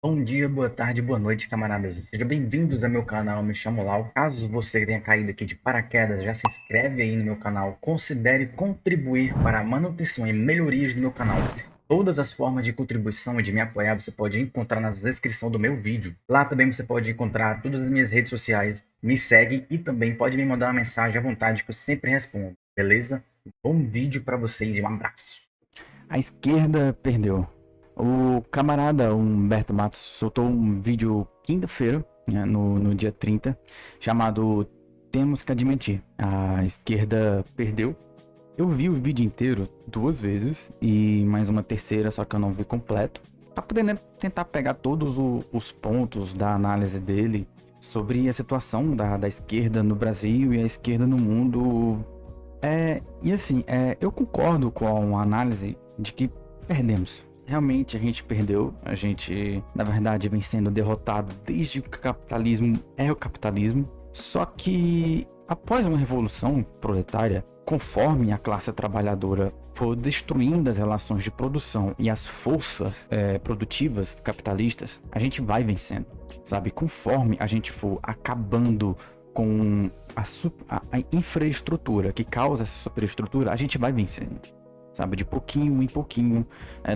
Bom dia, boa tarde, boa noite, camaradas. Sejam bem-vindos ao meu canal, eu me chamo Lau. Caso você tenha caído aqui de paraquedas, já se inscreve aí no meu canal. Considere contribuir para a manutenção e melhorias do meu canal. Todas as formas de contribuição e de me apoiar você pode encontrar na descrição do meu vídeo. Lá também você pode encontrar todas as minhas redes sociais. Me segue e também pode me mandar uma mensagem à vontade que eu sempre respondo, beleza? Bom vídeo para vocês e um abraço. A esquerda perdeu. O camarada Humberto Matos soltou um vídeo quinta-feira, né, no dia 30, chamado Temos que Admitir. A esquerda perdeu. Eu vi o vídeo inteiro duas vezes e mais uma terceira, só que eu não vi completo. Pra poder, né, tentar pegar todos os pontos da análise dele sobre a situação da esquerda no Brasil e a esquerda no mundo. Eu concordo com a análise de que perdemos. Realmente a gente perdeu, a gente, na verdade, vem sendo derrotado desde que o capitalismo é o capitalismo. Só que após uma revolução proletária, conforme a classe trabalhadora for destruindo as relações de produção e as forças produtivas capitalistas, a gente vai vencendo, sabe? Conforme a gente for acabando com a infraestrutura que causa essa superestrutura, a gente vai vencendo, sabe? De pouquinho em pouquinho,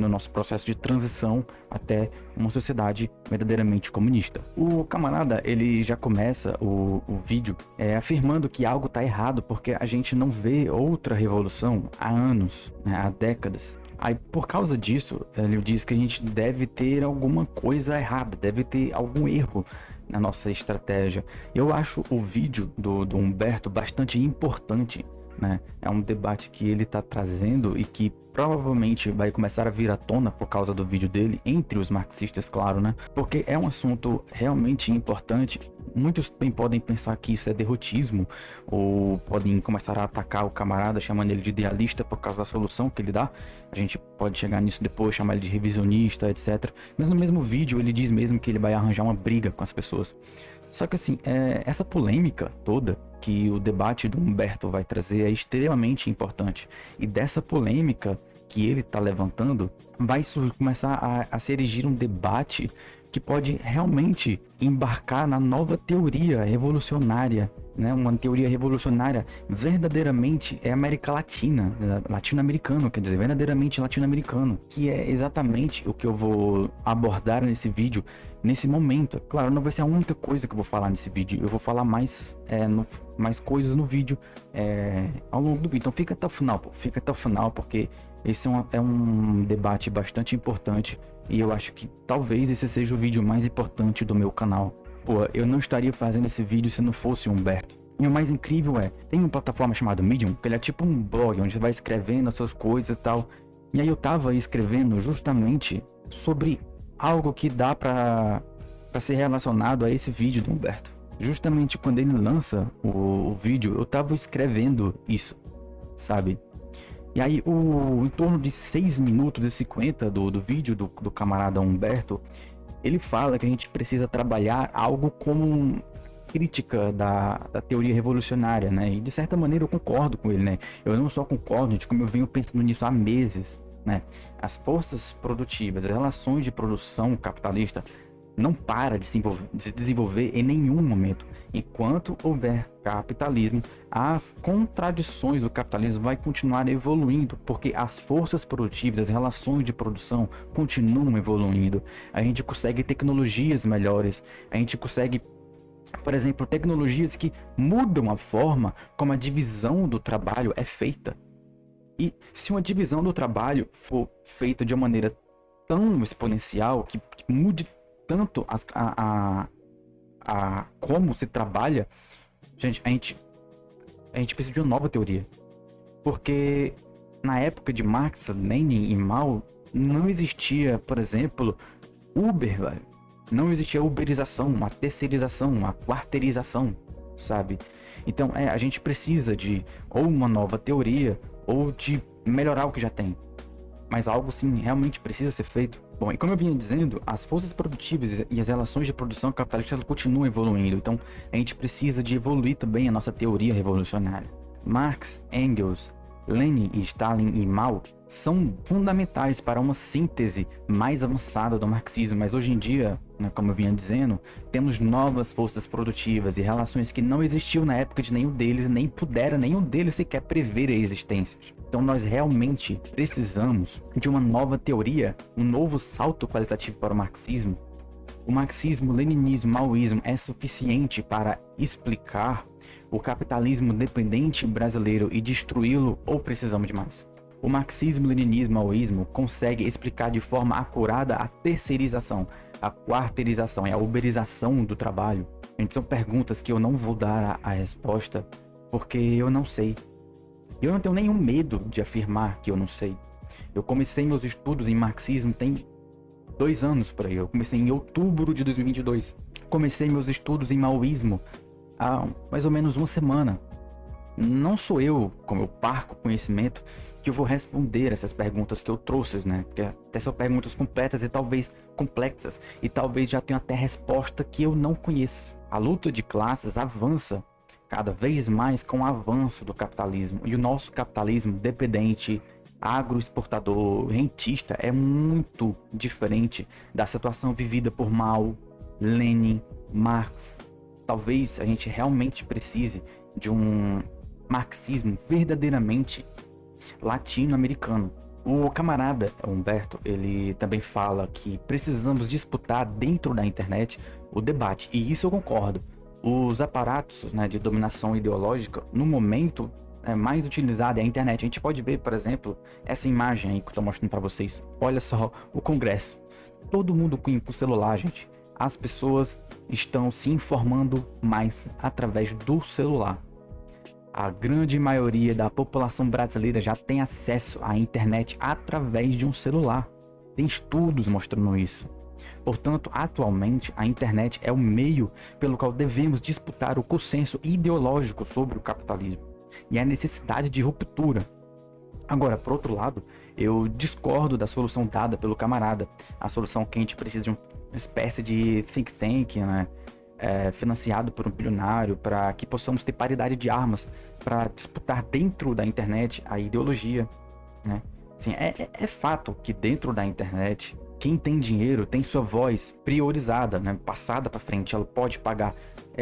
no nosso processo de transição até uma sociedade verdadeiramente comunista. O camarada, ele já começa o vídeo afirmando que algo tá errado porque a gente não vê outra revolução há anos, né, há décadas. Aí, por causa disso, ele diz que a gente deve ter alguma coisa errada, deve ter algum erro na nossa estratégia. Eu acho o vídeo do Humberto bastante importante, né? É um debate que ele está trazendo e que provavelmente vai começar a vir à tona por causa do vídeo dele, entre os marxistas, claro, né? Porque é um assunto realmente importante. Muitos bem podem pensar que isso é derrotismo, ou podem começar a atacar o camarada, chamando ele de idealista por causa da solução que ele dá. A gente pode chegar nisso depois, chamar ele de revisionista, etc. Mas no mesmo vídeo ele diz mesmo que ele vai arranjar uma briga com as pessoas. Só que assim, essa polêmica toda que o debate do Humberto vai trazer é extremamente importante. E dessa polêmica que ele está levantando, vai começar a se erigir um debate que pode realmente embarcar na nova teoria revolucionária, né? Uma teoria revolucionária verdadeiramente América Latina, latino-americano, quer dizer, verdadeiramente latino-americano, que é exatamente o que eu vou abordar nesse vídeo, nesse momento. Claro, não vai ser a única coisa que eu vou falar nesse vídeo, eu vou falar mais, mais coisas no vídeo ao longo do vídeo. Então fica até o final, fica até o final, porque esse é um debate bastante importante e eu acho que talvez esse seja o vídeo mais importante do meu canal. Pô, eu não estaria fazendo esse vídeo se não fosse o Humberto. E o mais incrível tem uma plataforma chamada Medium, que ele é tipo um blog, onde você vai escrevendo as suas coisas e tal. E aí eu tava escrevendo justamente sobre algo que dá pra ser relacionado a esse vídeo do Humberto. Justamente quando ele lança o vídeo, eu tava escrevendo isso, sabe? E aí, em torno de 6 minutos e 50 do vídeo do camarada Humberto, ele fala que a gente precisa trabalhar algo como crítica da teoria revolucionária, né? E de certa maneira eu concordo com ele, né? Eu não só concordo, gente, como eu venho pensando nisso há meses, né? As forças produtivas, as relações de produção capitalista não para de se desenvolver em nenhum momento. Enquanto houver capitalismo, as contradições do capitalismo vai continuar evoluindo, porque as forças produtivas, as relações de produção continuam evoluindo. A gente consegue tecnologias melhores, a gente consegue, por exemplo, tecnologias que mudam a forma como a divisão do trabalho é feita. E se uma divisão do trabalho for feita de uma maneira tão exponencial, que mude tanto como se trabalha, gente, a gente precisa de uma nova teoria. Porque na época de Marx, Lenin e Mao, não existia, por exemplo, Uber, velho. Não existia uberização, uma terceirização, uma quarteirização, sabe? Então, a gente precisa de ou uma nova teoria, ou de melhorar o que já tem. Mas algo sim realmente precisa ser feito. Bom, e como eu vinha dizendo, as forças produtivas e as relações de produção capitalista continuam evoluindo. Então, a gente precisa de evoluir também a nossa teoria revolucionária. Marx, Engels, Lenin, Stalin e Mao são fundamentais para uma síntese mais avançada do marxismo, mas hoje em dia, né, como eu vinha dizendo, temos novas forças produtivas e relações que não existiam na época de nenhum deles, nem pudera nenhum deles sequer prever a existência. Então nós realmente precisamos de uma nova teoria, um novo salto qualitativo para o marxismo. O marxismo, leninismo, maoísmo é suficiente para explicar o capitalismo dependente brasileiro e destruí-lo, ou precisamos de mais? O marxismo, leninismo, maoísmo consegue explicar de forma acurada a terceirização, a quarteirização e a uberização do trabalho? São perguntas que eu não vou dar a resposta porque eu não sei. Eu não tenho nenhum medo de afirmar que eu não sei. Eu comecei meus estudos em marxismo tem 2 anos por aí. Eu comecei em outubro de 2022. Comecei meus estudos em maoísmo há mais ou menos uma semana. Não sou eu, como eu parco conhecimento, que eu vou responder essas perguntas que eu trouxe, né? Porque até são perguntas completas e talvez complexas. E talvez já tenha até resposta que eu não conheço. A luta de classes avança cada vez mais com o avanço do capitalismo. E o nosso capitalismo dependente, agroexportador, rentista, é muito diferente da situação vivida por Mao, Lenin, Marx. Talvez a gente realmente precise de um marxismo verdadeiramente latino-americano. O camarada Humberto, ele também fala que precisamos disputar dentro da internet o debate, e isso eu concordo. Os aparatos, né, de dominação ideológica, no momento, mais utilizado é a internet. A gente pode ver, por exemplo, essa imagem aí que eu estou mostrando para vocês. Olha só o Congresso. Todo mundo com o celular, gente. As pessoas estão se informando mais através do celular. A grande maioria da população brasileira já tem acesso à internet através de um celular. Tem estudos mostrando isso. Portanto, atualmente, a internet é o meio pelo qual devemos disputar o consenso ideológico sobre o capitalismo e a necessidade de ruptura. Agora, por outro lado, eu discordo da solução dada pelo camarada. A solução que a gente precisa de uma espécie de think tank, né? Financiado por um bilionário, para que possamos ter paridade de armas para disputar dentro da internet a ideologia, né? Assim, é fato que dentro da internet, quem tem dinheiro tem sua voz priorizada, né? Passada para frente. Ela pode pagar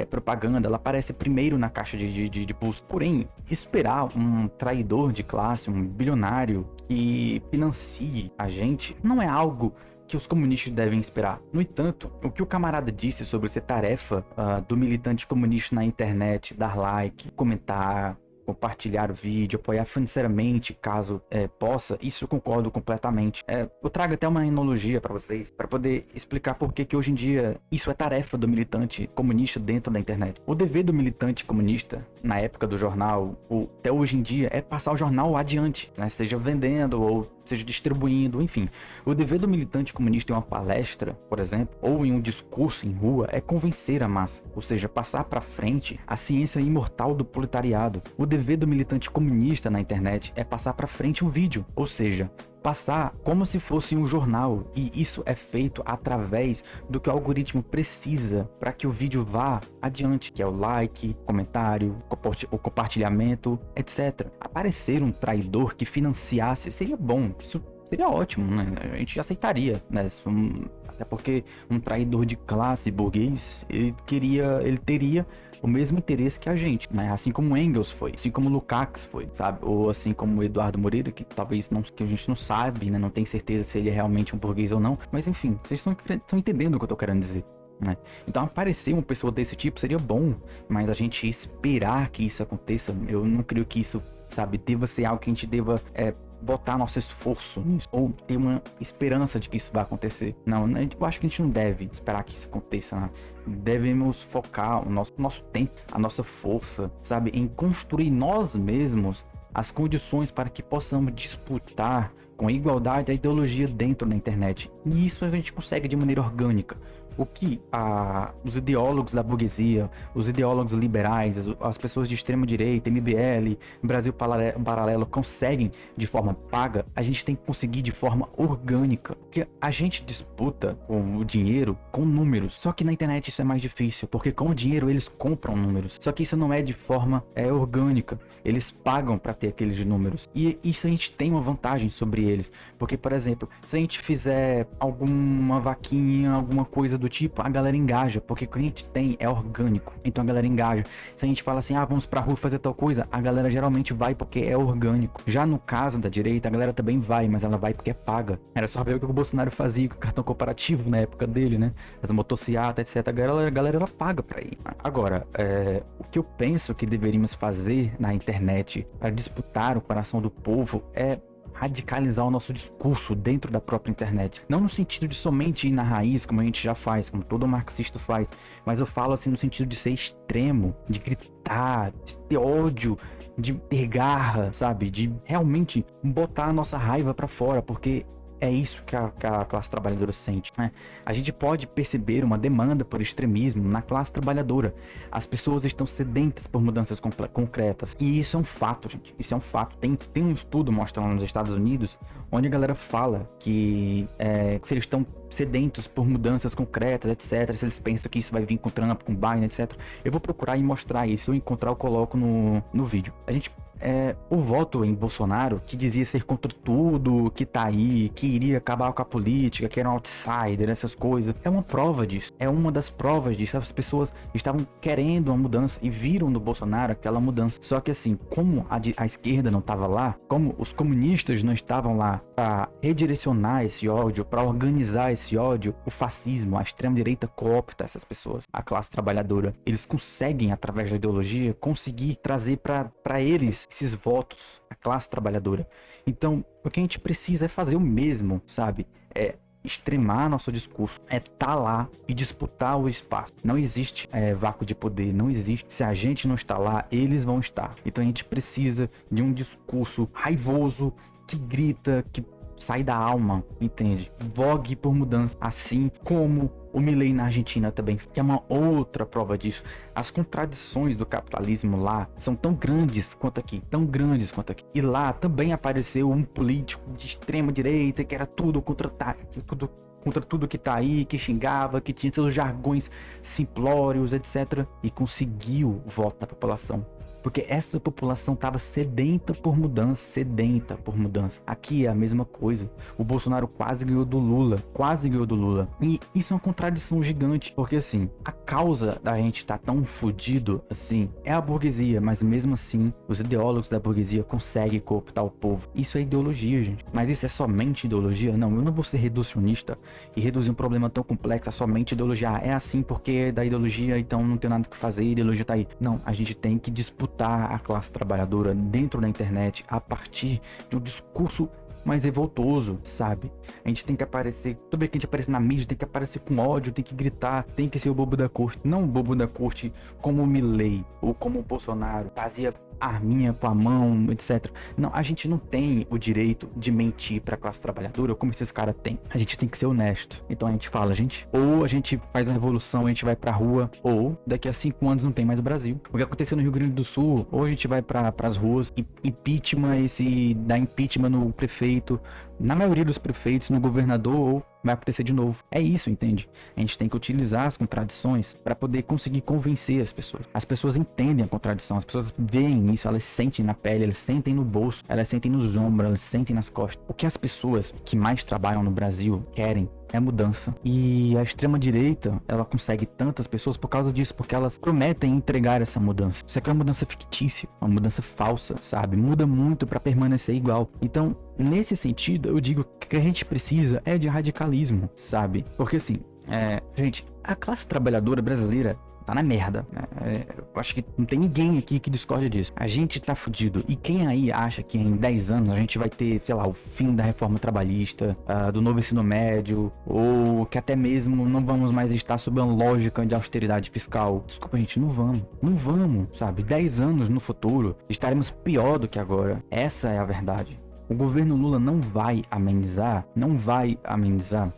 propaganda, ela aparece primeiro na caixa de busca. Porém, esperar um traidor de classe, um bilionário que financie a gente, não é algo que os comunistas devem esperar. No entanto, o que o camarada disse sobre ser tarefa do militante comunista na internet, dar like, comentar, compartilhar o vídeo, apoiar financeiramente, caso possa, isso eu concordo completamente. Eu trago até uma analogia para vocês, para poder explicar por que hoje em dia isso é tarefa do militante comunista dentro da internet. O dever do militante comunista, na época do jornal, ou até hoje em dia, é passar o jornal adiante, né? Seja vendendo ou seja distribuindo, enfim. O dever do militante comunista em uma palestra, por exemplo, ou em um discurso em rua, é convencer a massa, ou seja, passar para frente a ciência imortal do proletariado. O dever do militante comunista na internet é passar para frente o vídeo, ou seja, passar como se fosse um jornal, e isso é feito através do que o algoritmo precisa para que o vídeo vá adiante, que é o like, comentário, o compartilhamento, etc. Aparecer um traidor que financiasse seria bom, isso seria ótimo, né? A gente aceitaria, né? Até porque um traidor de classe burguês, ele teria o mesmo interesse que a gente, né? Assim como Engels foi, assim como Lukács foi, sabe? Ou assim como Eduardo Moreira, que talvez não, que a gente não sabe, né? Não tem certeza se ele é realmente um burguês ou não. Mas enfim, vocês estão entendendo o que eu tô querendo dizer, né? Então aparecer uma pessoa desse tipo seria bom, mas a gente esperar que isso aconteça, eu não creio que isso, sabe, deva ser algo que a gente deva botar nosso esforço nisso, ou ter uma esperança de que isso vai acontecer. Não, eu acho que a gente não deve esperar que isso aconteça, né? Devemos focar o nosso tempo, a nossa força, sabe, em construir nós mesmos as condições para que possamos disputar com igualdade a ideologia dentro da internet. E isso a gente consegue de maneira orgânica, o que os ideólogos da burguesia, os ideólogos liberais, as pessoas de extrema direita, MBL, Brasil Paralelo conseguem de forma paga, a gente tem que conseguir de forma orgânica. Porque a gente disputa com o dinheiro com números. Só que na internet isso é mais difícil, porque com o dinheiro eles compram números. Só que isso não é de forma orgânica. Eles pagam para ter aqueles números. E isso a gente tem uma vantagem sobre eles. Porque, por exemplo, se a gente fizer alguma vaquinha, alguma coisa do tipo, a galera engaja, porque o que a gente tem é orgânico. Então a galera engaja. Se a gente fala assim, vamos pra rua fazer tal coisa, a galera geralmente vai porque é orgânico. Já no caso da direita, a galera também vai, mas ela vai porque é paga. Era só ver o que o Bolsonaro fazia com o cartão comparativo na época dele, né? As motocicletas, etc. A galera ela paga pra ir. Agora, o que eu penso que deveríamos fazer na internet para disputar o coração do povo é radicalizar o nosso discurso dentro da própria internet. Não no sentido de somente ir na raiz, como a gente já faz, como todo marxista faz, mas eu falo assim no sentido de ser extremo, de gritar, de ter ódio, de ter garra, sabe? De realmente botar a nossa raiva pra fora, porque é isso que a classe trabalhadora sente, né? A gente pode perceber uma demanda por extremismo na classe trabalhadora. As pessoas estão sedentas por mudanças concretas. E isso é um fato, gente. Isso é um fato. Tem um estudo mostrando nos Estados Unidos, onde a galera fala que se eles estão sedentos por mudanças concretas, etc. Se eles pensam que isso vai vir com Trump, com Biden, etc. Eu vou procurar e mostrar isso. Se eu encontrar, eu coloco no vídeo. O voto em Bolsonaro, que dizia ser contra tudo que tá aí, que iria acabar com a política, que era um outsider, essas coisas, é uma prova disso. É uma das provas disso. As pessoas estavam querendo uma mudança e viram no Bolsonaro aquela mudança. Só que assim, como a esquerda não tava lá, como os comunistas não estavam lá para redirecionar esse ódio, para organizar esse ódio, o fascismo, a extrema-direita coopta essas pessoas. A classe trabalhadora, eles conseguem, através da ideologia, conseguir trazer para eles esses votos, a classe trabalhadora. Então, o que a gente precisa é fazer o mesmo, sabe? É extremar nosso discurso, é tá lá e disputar o espaço. Não existe vácuo de poder, não existe. Se a gente não está lá, eles vão estar. Então a gente precisa de um discurso raivoso, que grita, que sai da alma, entende? Vogue por mudança, assim como o Milei na Argentina também, que é uma outra prova disso. As contradições do capitalismo lá são tão grandes quanto aqui, tão grandes quanto aqui. E lá também apareceu um político de extrema direita que era tudo contra tudo que tá aí, que xingava, que tinha seus jargões simplórios, etc. E conseguiu o voto da população. Porque essa população estava sedenta por mudança, Aqui é a mesma coisa. O Bolsonaro quase ganhou do Lula. E isso é uma contradição gigante, porque assim, a causa da gente estar tão fudido assim é a burguesia, mas mesmo assim, os ideólogos da burguesia conseguem cooptar o povo. Isso é ideologia, gente. Mas isso é somente ideologia? Não, eu não vou ser reducionista e reduzir um problema tão complexo a somente ideologia. É assim porque é da ideologia, então não tem nada que fazer, a ideologia tá aí. Não, a gente tem que disputar a classe trabalhadora dentro da internet a partir de um discurso mais revoltoso, sabe? A gente tem que aparecer, tudo bem que a gente aparece na mídia, tem que aparecer com ódio, tem que gritar, tem que ser o bobo da corte. Não o bobo da corte como o Milei ou como o Bolsonaro fazia arminha com a mão, etc. Não, a gente não tem o direito de mentir pra classe trabalhadora como esses caras têm. A gente tem que ser honesto. Então a gente fala, ou a gente faz a revolução, a gente vai pra rua, ou daqui a 5 anos não tem mais Brasil. O que aconteceu no Rio Grande do Sul, ou a gente vai pras ruas e dá impeachment no prefeito, na maioria dos prefeitos, no governador, ou vai acontecer de novo. É isso, entende? A gente tem que utilizar as contradições para poder conseguir convencer as pessoas. As pessoas entendem a contradição, as pessoas veem isso, elas sentem na pele, elas sentem no bolso, elas sentem nos ombros, elas sentem nas costas. O que as pessoas que mais trabalham no Brasil querem é mudança. E a extrema-direita, ela consegue tantas pessoas por causa disso, porque elas prometem entregar essa mudança. Isso aqui é uma mudança fictícia, uma mudança falsa, sabe? Muda muito para permanecer igual. Então, nesse sentido, eu digo que o que a gente precisa é de radicalismo, sabe? Porque assim, gente, a classe trabalhadora brasileira tá na merda, né? Eu acho que não tem ninguém aqui que discorde disso. A gente tá fudido. E quem aí acha que em 10 anos a gente vai ter, sei lá, o fim da reforma trabalhista, do novo ensino médio, ou que até mesmo não vamos mais estar sob uma lógica de austeridade fiscal? Desculpa, gente, não vamos, sabe? 10 anos no futuro estaremos pior do que agora. Essa é a verdade. O governo Lula não vai amenizar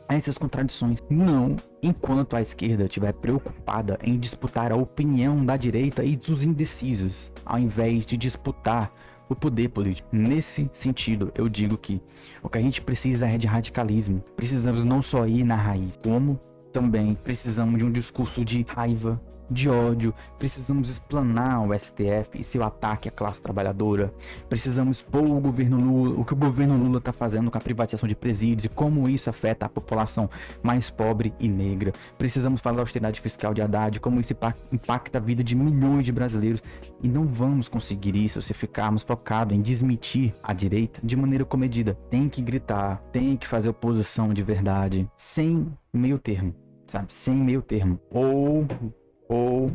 essas contradições. Não, enquanto a esquerda estiver preocupada em disputar a opinião da direita e dos indecisos, ao invés de disputar o poder político. Nesse sentido, eu digo que o que a gente precisa é de radicalismo. Precisamos não só ir na raiz, como também precisamos de um discurso de raiva, de ódio. Precisamos explanar o STF e seu ataque à classe trabalhadora. Precisamos expor o governo Lula, o que o governo Lula está fazendo com a privatização de presídios e como isso afeta a população mais pobre e negra. Precisamos falar da austeridade fiscal de Haddad, como isso impacta a vida de milhões de brasileiros. E não vamos conseguir isso se ficarmos focados em desmentir a direita de maneira comedida. Tem que gritar, tem que fazer oposição de verdade, sem meio termo, sabe? Sem meio termo. Ou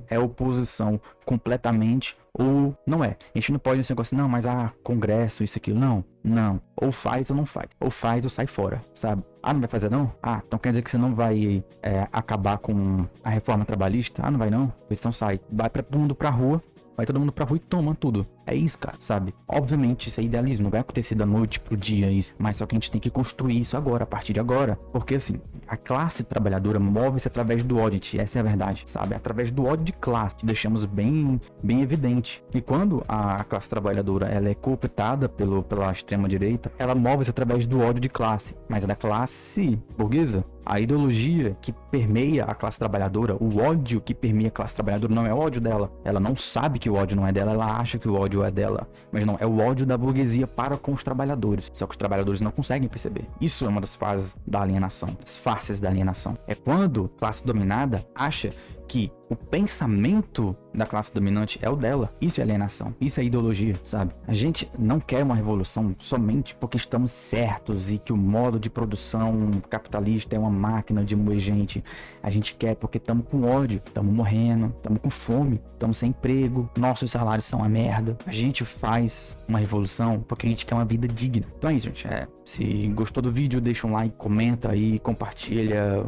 é oposição completamente, ou não é. A gente não pode esse negócio, não, mas Congresso, isso, aquilo. Não. Ou faz ou não faz. Ou faz ou sai fora, sabe? Não vai fazer não? Então quer dizer que você não vai acabar com a reforma trabalhista? Não vai não? Então sai. Vai pra todo mundo pra rua. Vai todo mundo pra rua e toma tudo. É isso, cara, sabe? Obviamente, isso é idealismo. Não vai acontecer da noite pro dia isso. Mas só que a gente tem que construir isso agora, a partir de agora. Porque, assim, a classe trabalhadora move-se através do ódio. Essa é a verdade, sabe? Através do ódio de classe. Deixamos bem evidente. E quando a classe trabalhadora ela é cooptada pela extrema-direita, ela move-se através do ódio de classe. Mas é da classe burguesa. A ideologia que permeia a classe trabalhadora, o ódio que permeia a classe trabalhadora não é o ódio dela. Ela não sabe que o ódio não é dela, ela acha que o ódio é dela. Mas não, é o ódio da burguesia para com os trabalhadores. Só que os trabalhadores não conseguem perceber. Isso é uma das fases da alienação, das faces da alienação. É quando a classe dominada acha que o pensamento da classe dominante é o dela. Isso é alienação, isso é ideologia, sabe? A gente não quer uma revolução somente porque estamos certos e que o modo de produção capitalista é uma máquina de moer gente. A gente quer porque estamos com ódio, estamos morrendo, estamos com fome, estamos sem emprego, nossos salários são uma merda. A gente faz uma revolução porque a gente quer uma vida digna. Então é isso, gente. Se gostou do vídeo, deixa um like, comenta aí, compartilha,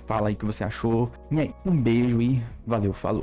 fala aí o que você achou. E aí, um beijo e valeu, falou.